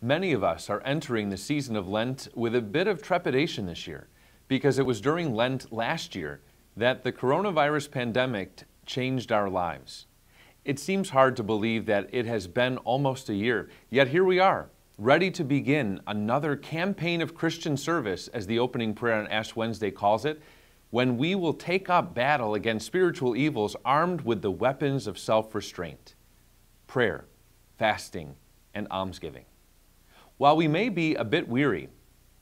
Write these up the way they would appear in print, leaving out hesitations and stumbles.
Many of us are entering the season of Lent with a bit of trepidation this year because it was during Lent last year that the coronavirus pandemic changed our lives. It seems hard to believe that it has been almost a year, yet here we are, ready to begin another campaign of Christian service, as the opening prayer on Ash Wednesday calls it, when we will take up battle against spiritual evils armed with the weapons of self-restraint: prayer, fasting, and almsgiving. While we may be a bit weary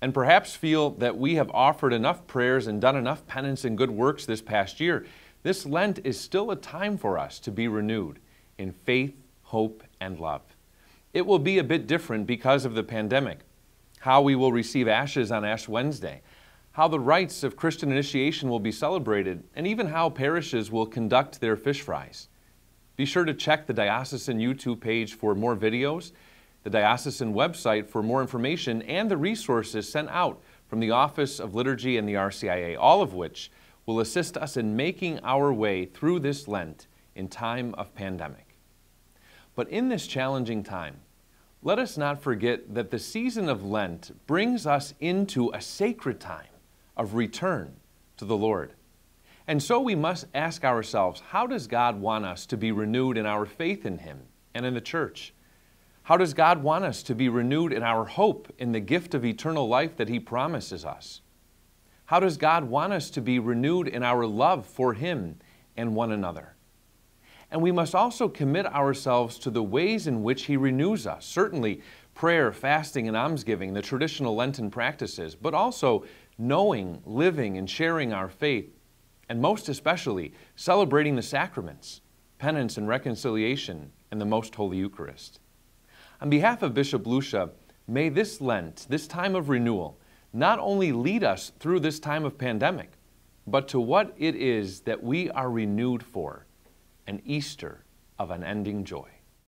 and perhaps feel that we have offered enough prayers and done enough penance and good works this past year, this Lent is still a time for us to be renewed in faith, hope, and love. It will be a bit different because of the pandemic, how we will receive ashes on Ash Wednesday, how the rites of Christian initiation will be celebrated, and even how parishes will conduct their fish fries. Be sure to check the Diocesan YouTube page for more videos, the Diocesan website for more information, and the resources sent out from the Office of Liturgy and the RCIA, all of which will assist us in making our way through this Lent in time of pandemic. But in this challenging time, let us not forget that the season of Lent brings us into a sacred time of return to the Lord. And so we must ask ourselves, how does God want us to be renewed in our faith in Him and in the Church? How does God want us to be renewed in our hope in the gift of eternal life that He promises us? How does God want us to be renewed in our love for Him and one another? And we must also commit ourselves to the ways in which He renews us. Certainly prayer, fasting, and almsgiving, the traditional Lenten practices, but also knowing, living, and sharing our faith, and most especially celebrating the sacraments, penance and reconciliation, and the Most Holy Eucharist. On behalf of Bishop Lucia, may this Lent, this time of renewal, not only lead us through this time of pandemic, but to what it is that we are renewed for, an Easter of unending joy.